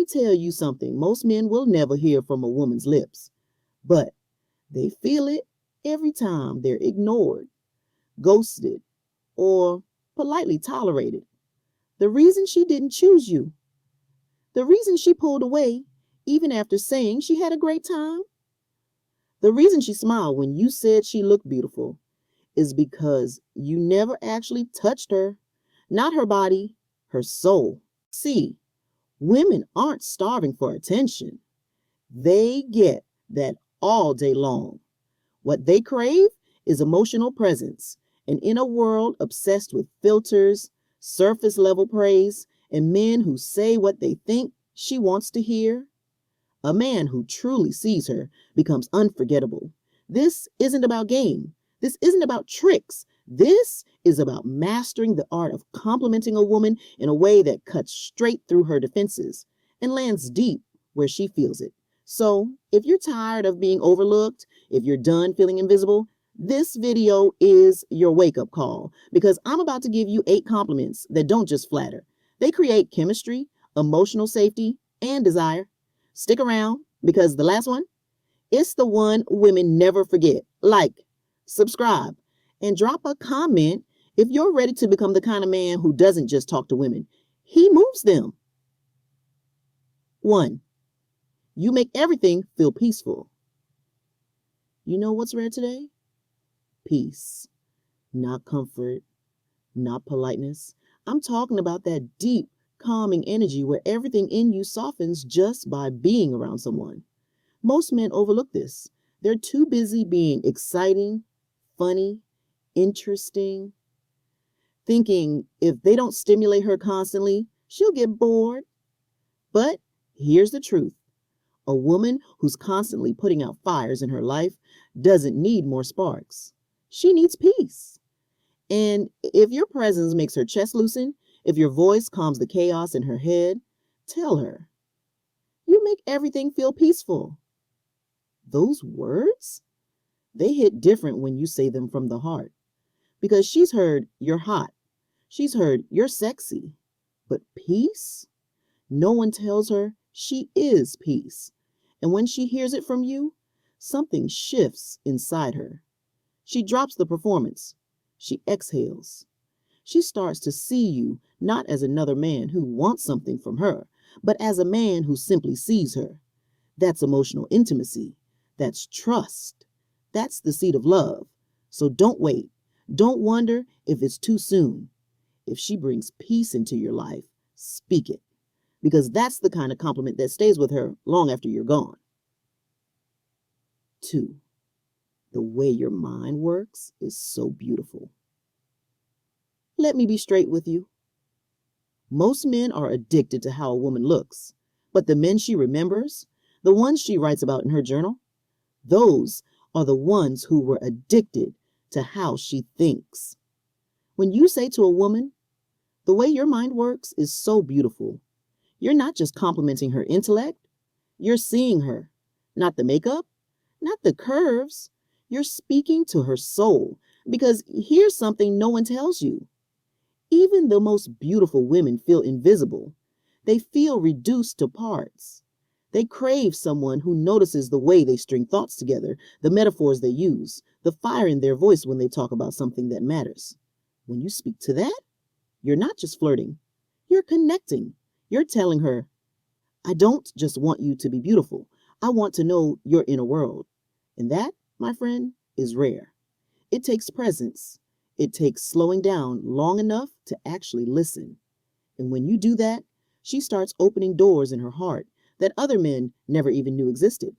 me tell you something most men will never hear from a woman's lips, but they feel it every time they're ignored, ghosted, or politely tolerated. The reason she didn't choose you, the reason she pulled away even after saying she had a great time, the reason she smiled when you said she looked beautiful is because you never actually touched her, not her body, her soul. See, women aren't starving for attention. They get that all day long. What they crave is emotional presence. And in a world obsessed with filters, surface level praise, and men who say what they think she wants to hear, a man who truly sees her becomes unforgettable. This isn't about game. This isn't about tricks. This is about mastering the art of complimenting a woman in a way that cuts straight through her defenses and lands deep where she feels it. So, if you're tired of being overlooked, if you're done feeling invisible, this video is your wake-up call, because I'm about to give you 8 compliments that don't just flatter. They create chemistry, emotional safety, and desire. Stick around, because the last one, it's the one women never forget. Like, subscribe, and drop a comment if you're ready to become the kind of man who doesn't just talk to women. He moves them. 1. You make everything feel peaceful. You know what's rare today? Peace. Not comfort, not politeness. I'm talking about that deep, calming energy where everything in you softens just by being around someone. Most men overlook this. They're too busy being exciting, funny, interesting, thinking if they don't stimulate her constantly, she'll get bored. But here's the truth. A woman who's constantly putting out fires in her life doesn't need more sparks. She needs peace. And if your presence makes her chest loosen, if your voice calms the chaos in her head, tell her, you make everything feel peaceful. Those words, they hit different when you say them from the heart, because she's heard you're hot. She's heard you're sexy. But peace? No one tells her she is peace. And when she hears it from you, something shifts inside her. She drops the performance. She exhales. She starts to see you not as another man who wants something from her, but as a man who simply sees her. That's emotional intimacy. That's trust. That's the seed of love. So don't wait. Don't wonder if it's too soon. If she brings peace into your life, speak it, because that's the kind of compliment that stays with her long after you're gone. 2. The way your mind works is so beautiful. Let me be straight with you. Most men are addicted to how a woman looks, but the men she remembers, the ones she writes about in her journal, those are the ones who were addicted to how she thinks. When you say to a woman, the way your mind works is so beautiful, you're not just complimenting her intellect, you're seeing her, not the makeup, not the curves. You're speaking to her soul, because here's something no one tells you. Even the most beautiful women feel invisible. They feel reduced to parts. They crave someone who notices the way they string thoughts together, the metaphors they use, the fire in their voice when they talk about something that matters. When you speak to that, you're not just flirting. You're connecting. You're telling her, I don't just want you to be beautiful. I want to know your inner world. And that, my friend, is rare. It takes presence. It takes slowing down long enough to actually listen. And when you do that, she starts opening doors in her heart that other men never even knew existed.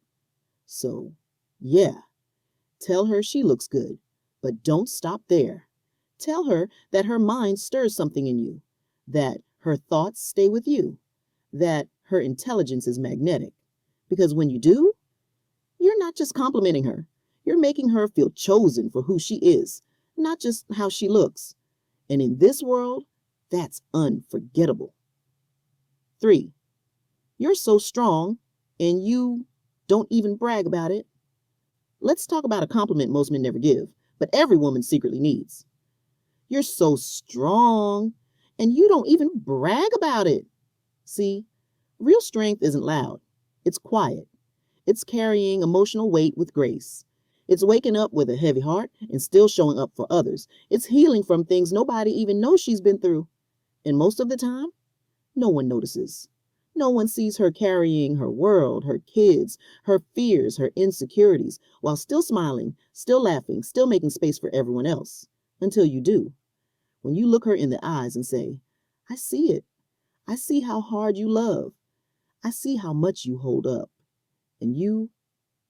So, yeah, tell her she looks good, but don't stop there. Tell her that her mind stirs something in you, that her thoughts stay with you, that her intelligence is magnetic. Because when you do, you're not just complimenting her. You're making her feel chosen for who she is, not just how she looks. And in this world, that's unforgettable. 3. You're so strong, and you don't even brag about it. Let's talk about a compliment most men never give, but every woman secretly needs. You're so strong, and you don't even brag about it. See, Real strength isn't loud. It's quiet. It's carrying emotional weight with grace. It's waking up with a heavy heart and still showing up for others. It's healing from things nobody even knows she's been through. And most of the time, no one notices. No one sees her carrying her world, her kids, her fears, her insecurities, while still smiling, still laughing, still making space for everyone else. Until you do. When you look her in the eyes and say, I see it. I see how hard you love. I see how much you hold up. And you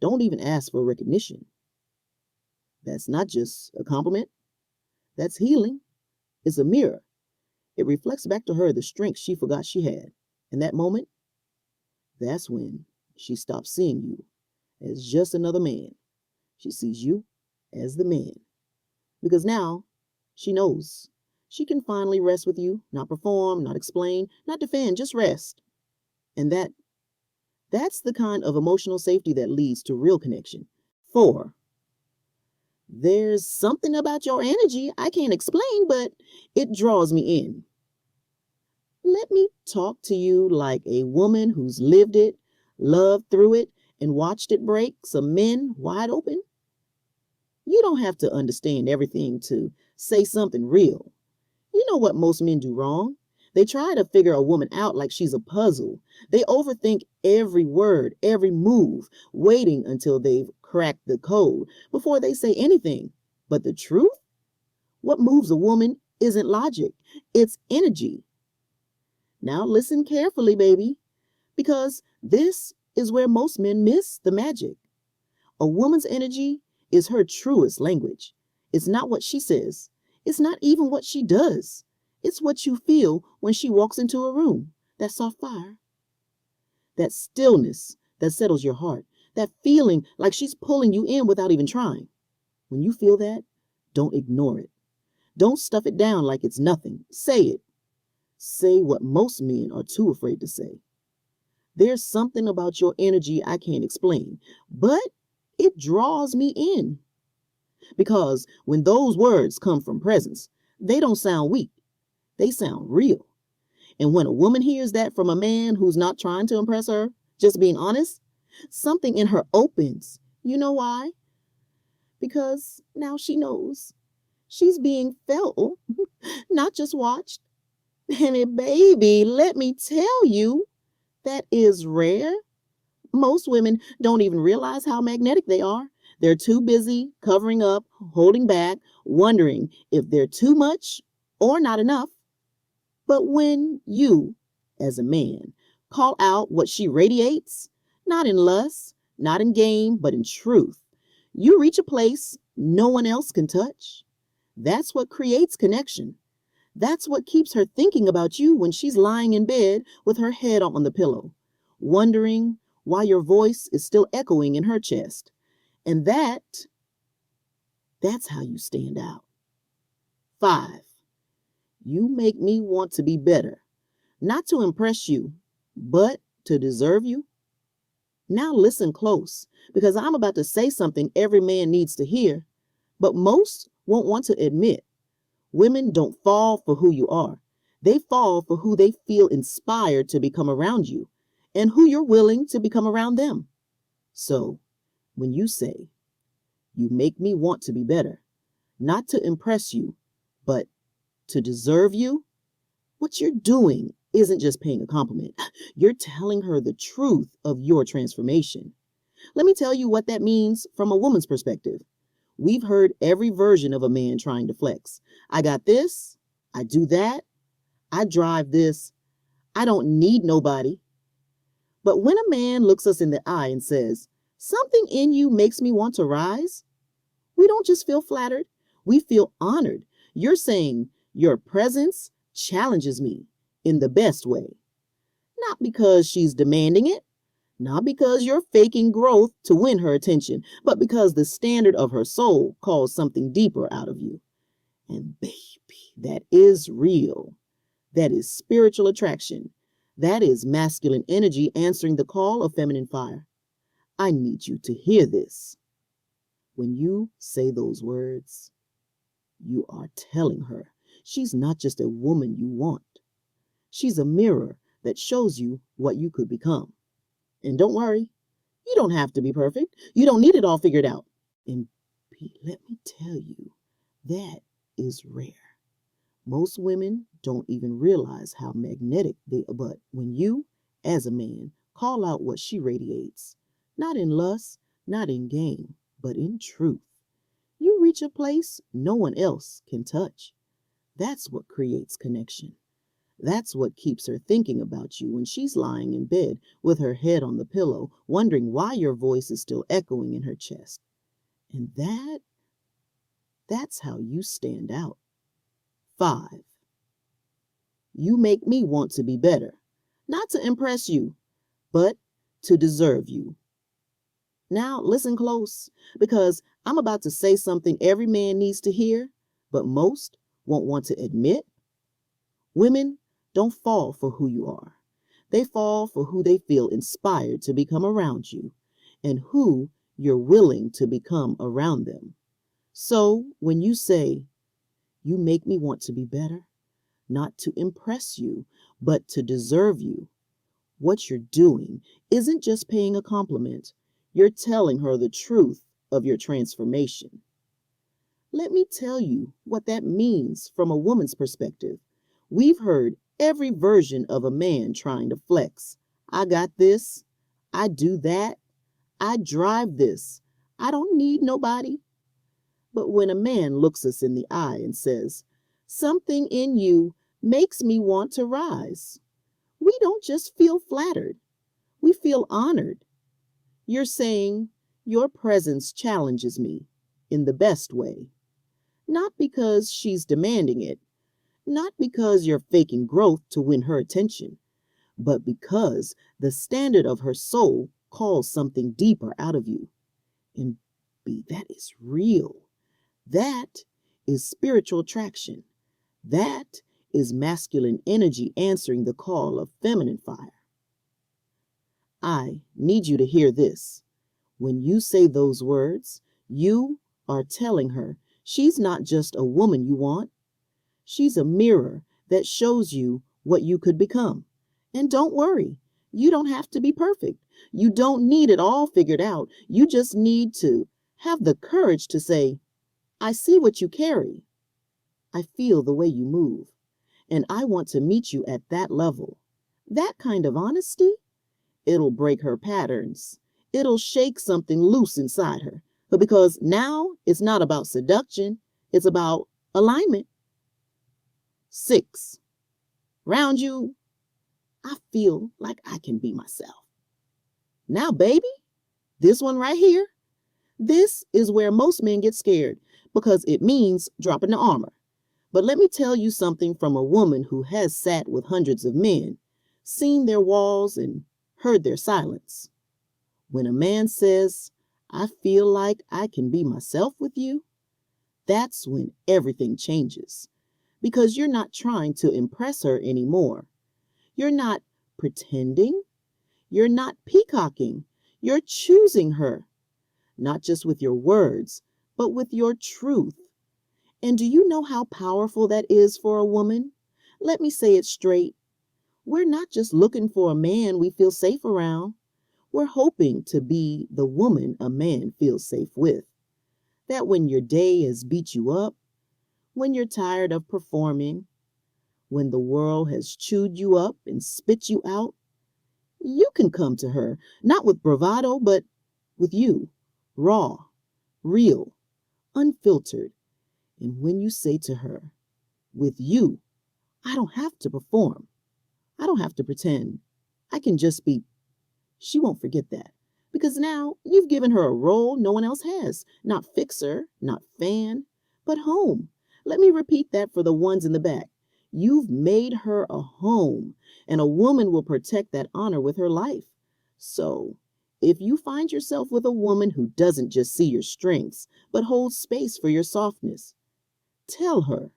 don't even ask for recognition. That's not just a compliment. That's healing. It's a mirror. It reflects back to her the strength she forgot she had. In that moment, that's when she stops seeing you as just another man. She sees you as the man. Because now she knows she can finally rest with you, not perform, not explain, not defend, just rest. And that's the kind of emotional safety that leads to real connection. 4. There's something about your energy I can't explain, but it draws me in. Let me talk to you like a woman who's lived it, loved through it, and watched it break some men wide open. You don't have to understand everything to say something real. You know what most men do wrong? They try to figure a woman out like she's a puzzle. They overthink every word, every move, waiting until they've cracked the code before they say anything. But the truth? What moves a woman isn't logic, it's energy. Now listen carefully, baby, because this is where most men miss the magic. A woman's energy is her truest language. It's not what she says. It's not even what she does. It's what you feel when she walks into a room. That soft fire. That stillness that settles your heart. That feeling like she's pulling you in without even trying. When you feel that, don't ignore it. Don't stuff it down like it's nothing. Say it. Say what most men are too afraid to say. There's something about your energy I can't explain, but it draws me in. Because when those words come from presence, they don't sound weak. They sound real. And when a woman hears that from a man who's not trying to impress her, just being honest, something in her opens. You know why? Because now she knows. She's being felt, not just watched. And baby, let me tell you, that is rare. Most women don't even realize how magnetic they are. They're too busy covering up, holding back, wondering if they're too much or not enough. But when you, as a man, call out what she radiates, not in lust, not in game, but in truth, you reach a place no one else can touch. That's what creates connection. That's what keeps her thinking about you when she's lying in bed with her head on the pillow, wondering why your voice is still echoing in her chest. And that's how you stand out. 5. You make me want to be better, not to impress you, but to deserve you. Now listen close, because I'm about to say something every man needs to hear, but most won't want to admit. Women don't fall for who you are. They fall for who they feel inspired to become around you and who you're willing to become around them. So, when you say, you make me want to be better, not to impress you, but to deserve you, what you're doing isn't just paying a compliment. You're telling her the truth of your transformation. Let me tell you what that means from a woman's perspective. We've heard every version of a man trying to flex. I got this. I do that. I drive this. I don't need nobody. But when a man looks us in the eye and says, something in you makes me want to rise, we don't just feel flattered. We feel honored. You're saying your presence challenges me in the best way. Not because she's demanding it, not because you're faking growth to win her attention, but because the standard of her soul calls something deeper out of you. And baby, that is real. That is spiritual attraction. That is masculine energy answering the call of feminine fire. I need you to hear this. When you say those words, you are telling her she's not just a woman you want. She's a mirror that shows you what you could become. And don't worry, you don't have to be perfect. You don't need it all figured out. And let me tell you, that is rare. Most women don't even realize how magnetic but when you, as a man, call out what she radiates, not in lust, not in game, but in truth, you reach a place no one else can touch. That's what creates connection. That's what keeps her thinking about you when she's lying in bed with her head on the pillow, wondering why your voice is still echoing in her chest. And that's how you stand out. 5. You make me want to be better, not to impress you, but to deserve you. Now listen close, because I'm about to say something every man needs to hear, but most won't want to admit. Women don't fall for who you are. They fall for who they feel inspired to become around you and who you're willing to become around them. So when you say, you make me want to be better, not to impress you, but to deserve you, what you're doing isn't just paying a compliment. You're telling her the truth of your transformation. Let me tell you what that means from a woman's perspective. We've heard every version of a man trying to flex. I got this. I do that. I drive this. I don't need nobody. But when a man looks us in the eye and says, something in you makes me want to rise, we don't just feel flattered. We feel honored. You're saying your presence challenges me in the best way. Not because she's demanding it, not because you're faking growth to win her attention, but because the standard of her soul calls something deeper out of you. And that is real. That is spiritual attraction. That is masculine energy answering the call of feminine fire. I need you to hear this. When you say those words, you are telling her she's not just a woman you want. She's a mirror that shows you what you could become. And don't worry, you don't have to be perfect. You don't need it all figured out. You just need to have the courage to say, I see what you carry. I feel the way you move. And I want to meet you at that level. That kind of honesty, it'll break her patterns. It'll shake something loose inside her. But because now it's not about seduction, it's about alignment. 6. Round you, I feel like I can be myself. Now, baby, this one right here, this is where most men get scared because it means dropping the armor. But let me tell you something from a woman who has sat with hundreds of men, seen their walls and heard their silence. When a man says, I feel like I can be myself with you, that's when everything changes. Because you're not trying to impress her anymore. You're not pretending. You're not peacocking. You're choosing her, not just with your words, but with your truth. And do you know how powerful that is for a woman? Let me say it straight. We're not just looking for a man we feel safe around. We're hoping to be the woman a man feels safe with. That when your day has beat you up, when you're tired of performing, when the world has chewed you up and spit you out, you can come to her, not with bravado, but with you, raw, real, unfiltered. And when you say to her, with you, I don't have to perform. I don't have to pretend. I can just be. She won't forget that. Because now you've given her a role no one else has. Not fixer, not fan, but home. Let me repeat that for the ones in the back. You've made her a home, and a woman will protect that honor with her life. So, if you find yourself with a woman who doesn't just see your strengths, but holds space for your softness, tell her.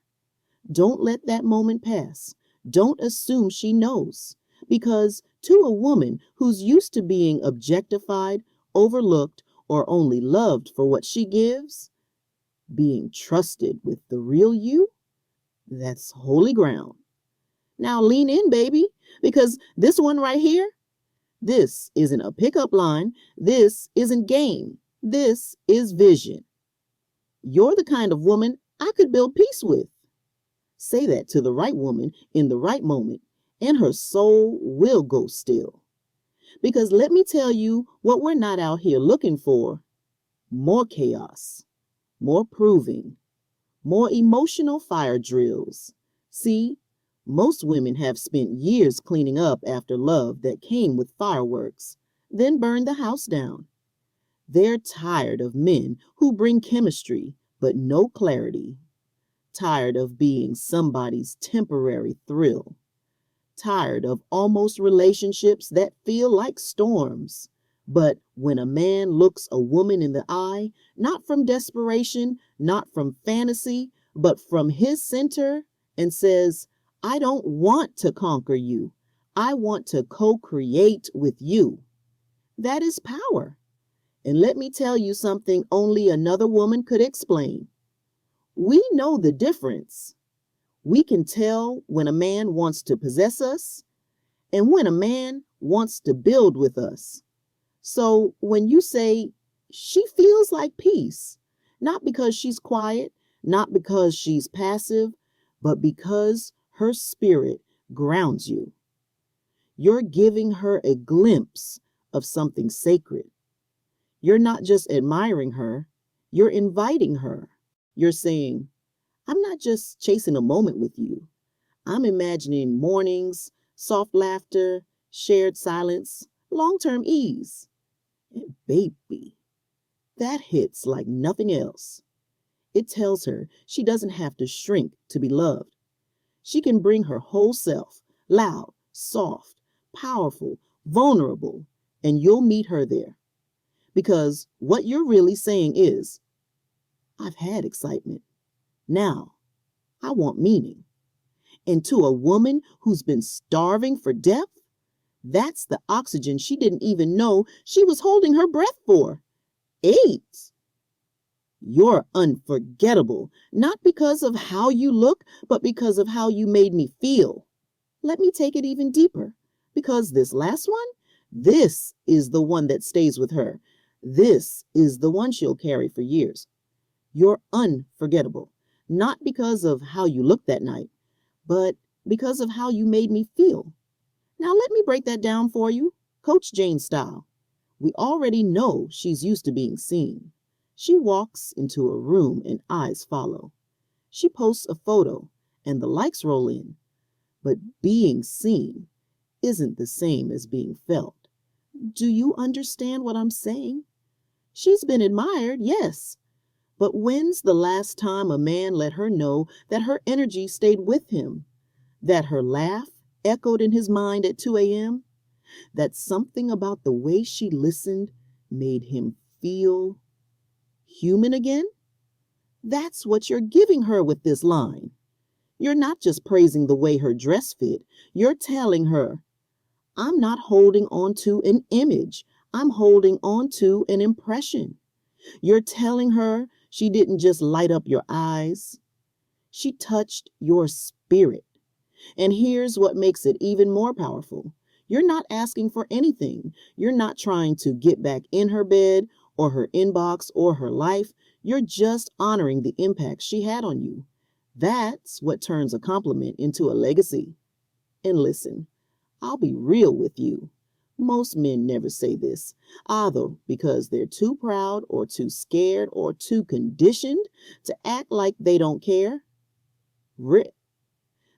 Don't let that moment pass. Don't assume she knows. Because to a woman who's used to being objectified, overlooked, or only loved for what she gives, being trusted with the real you, that's holy ground. Now lean in, baby, Because this one right here, this isn't a pickup line. This isn't game. This is vision. You're the kind of woman I could build peace with. Say that to the right woman in the right moment, and her soul will go still. Because let me tell you what we're not out here looking for: more chaos, more proving, more emotional fire drills. See, most women have spent years cleaning up after love that came with fireworks, then burned the house down. They're tired of men who bring chemistry but no clarity. Tired of being somebody's temporary thrill. Tired of almost relationships that feel like storms. But when a man looks a woman in the eye, not from desperation, not from fantasy, but from his center, and says, I don't want to conquer you. I want to co-create with you. That is power. And let me tell you something only another woman could explain. We know the difference. We can tell when a man wants to possess us and when a man wants to build with us. So when you say she feels like peace, not because she's quiet, not because she's passive, but because her spirit grounds you. You're giving her a glimpse of something sacred. You're not just admiring her, you're inviting her. You're saying, I'm not just chasing a moment with you. I'm imagining mornings, soft laughter, shared silence, long-term ease. And baby, that hits like nothing else. It tells her she doesn't have to shrink to be loved. She can bring her whole self, loud, soft, powerful, vulnerable, and you'll meet her there. Because what you're really saying is, I've had excitement. Now, I want meaning. And to a woman who's been starving for depth, that's the oxygen she didn't even know she was holding her breath for. 8. You're unforgettable, not because of how you look, but because of how you made me feel. Let me take it even deeper, because this last one, this is the one that stays with her. This is the one she'll carry for years. You're unforgettable, not because of how you looked that night, but because of how you made me feel. Now let me break that down for you, Coach Jane style. We already know she's used to being seen. She walks into a room and eyes follow. She posts a photo and the likes roll in. But being seen isn't the same as being felt. Do you understand what I'm saying? She's been admired, yes. But when's the last time a man let her know that her energy stayed with him? That her laugh echoed in his mind at 2 a.m.? That something about the way she listened made him feel human again? That's what you're giving her with this line. You're not just praising the way her dress fit. You're telling her, I'm not holding on to an image. I'm holding on to an impression. You're telling her she didn't just light up your eyes. She touched your spirit. And here's what makes it even more powerful. You're not asking for anything. You're not trying to get back in her bed or her inbox or her life. You're just honoring the impact she had on you. That's what turns a compliment into a legacy. And listen, I'll be real with you. Most men never say this, either because they're too proud or too scared or too conditioned to act like they don't care.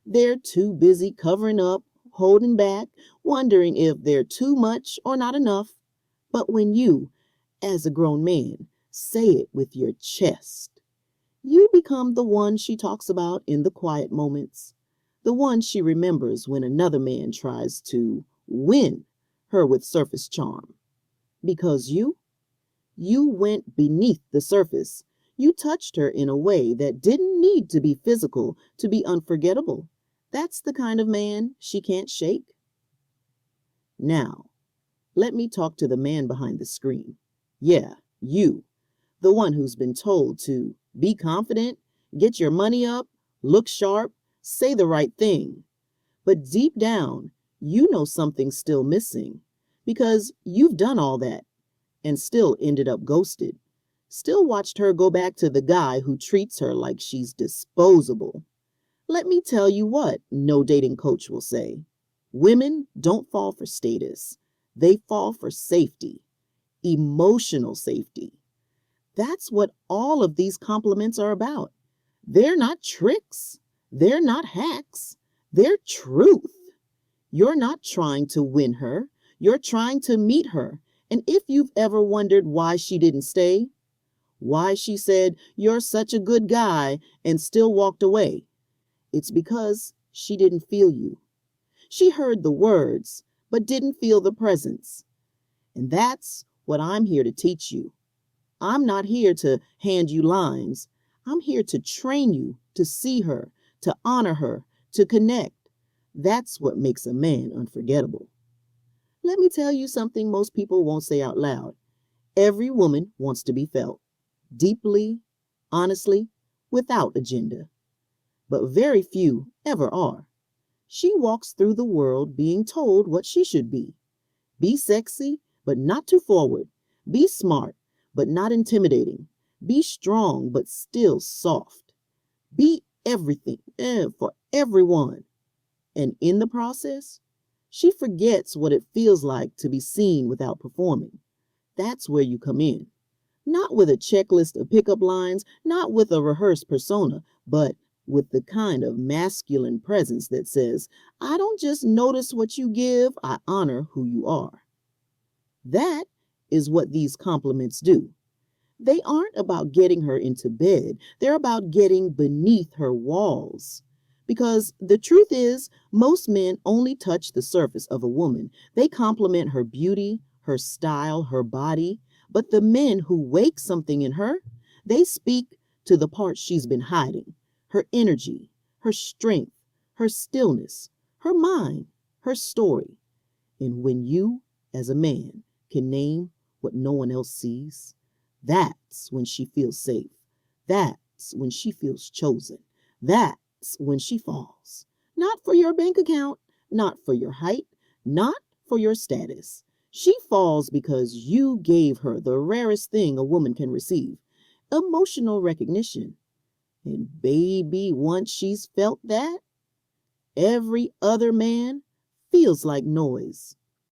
They're too busy covering up, holding back, wondering if they're too much or not enough. But when you, as a grown man, say it with your chest, you become the one she talks about in the quiet moments, the one she remembers when another man tries to win her with surface charm. Because you went beneath the surface. You touched her in a way that didn't need to be physical to be unforgettable. That's the kind of man she can't shake. Now, let me talk to the man behind the screen. Yeah, you, the one who's been told to be confident, get your money up, look sharp, say the right thing. But deep down, you know something's still missing because you've done all that and still ended up ghosted. Still watched her go back to the guy who treats her like she's disposable. Let me tell you what no dating coach will say. Women don't fall for status. They fall for safety, emotional safety. That's what all of these compliments are about. They're not tricks. They're not hacks. They're truth. You're not trying to win her. You're trying to meet her. And if you've ever wondered why she didn't stay, why she said, "You're such a good guy," and still walked away, it's because she didn't feel you. She heard the words, but didn't feel the presence. And that's what I'm here to teach you. I'm not here to hand you lines. I'm here to train you to see her, to honor her, to connect. That's what makes a man unforgettable. Let me tell you something most people won't say out loud. Every woman wants to be felt, deeply, honestly, without agenda. But very few ever are. She walks through the world being told what she should be. Be sexy, but not too forward. Be smart, but not intimidating. Be strong, but still soft. Be everything for everyone. And in the process, she forgets what it feels like to be seen without performing. That's where you come in. Not with a checklist of pickup lines, not with a rehearsed persona, but with the kind of masculine presence that says, "I don't just notice what you give, I honor who you are." That is what these compliments do. They aren't about getting her into bed. They're about getting beneath her walls. Because the truth is, most men only touch the surface of a woman. They compliment her beauty, her style, her body. But the men who wake something in her, they speak to the parts she's been hiding. Her energy, her strength, her stillness, her mind, her story. And when you, as a man, can name what no one else sees, that's when she feels safe. That's when she feels chosen. That's when she falls. Not for your bank account, not for your height, not for your status. She falls because you gave her the rarest thing a woman can receive, emotional recognition. And baby, once she's felt that, every other man feels like noise.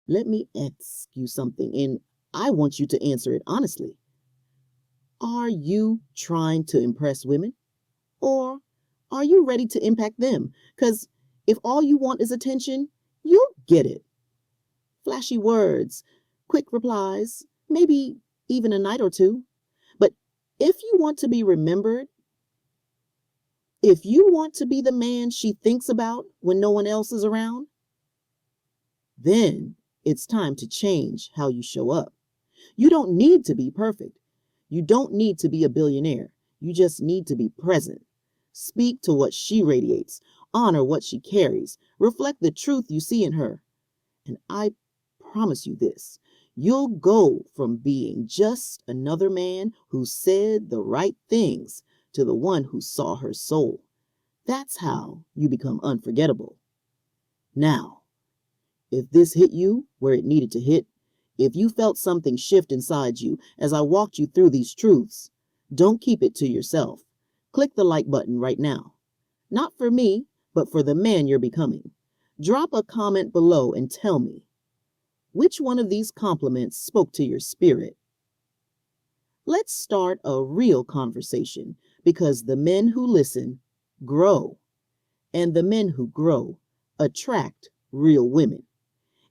Let me ask you something, and I want you to answer it honestly. Are you trying to impress women? Or are you ready to impact them? Because if all you want is attention, you'll get it. Flashy words, quick replies, maybe even a night or two. But if you want to be remembered, if you want to be the man she thinks about when no one else is around, then it's time to change how you show up. You don't need to be perfect. You don't need to be a billionaire. You just need to be present. Speak to what she radiates. Honor what she carries. Reflect the truth you see in her. And I promise you this. You'll go from being just another man who said the right things to the one who saw her soul. That's how you become unforgettable. Now, if this hit you where it needed to hit, if you felt something shift inside you as I walked you through these truths, don't keep it to yourself. Click the like button right now. Not for me, but for the man you're becoming. Drop a comment below and tell me, which one of these compliments spoke to your spirit? Let's start a real conversation, because the men who listen grow, and the men who grow attract real women.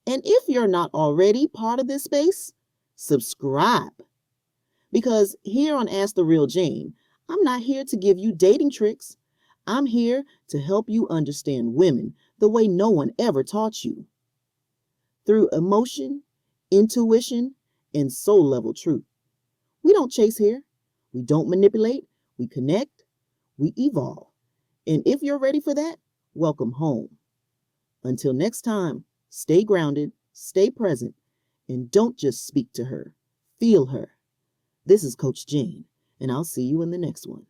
And if you're not already part of this space, subscribe. Because here on Ask the Real Jane, I'm not here to give you dating tricks. I'm here to help you understand women the way no one ever taught you. Through emotion, intuition, and soul level truth. We don't chase here. We don't manipulate. We connect. We evolve. And if you're ready for that, welcome home. Until next time, stay grounded, stay present, and don't just speak to her. Feel her. This is Coach Jane, and I'll see you in the next one.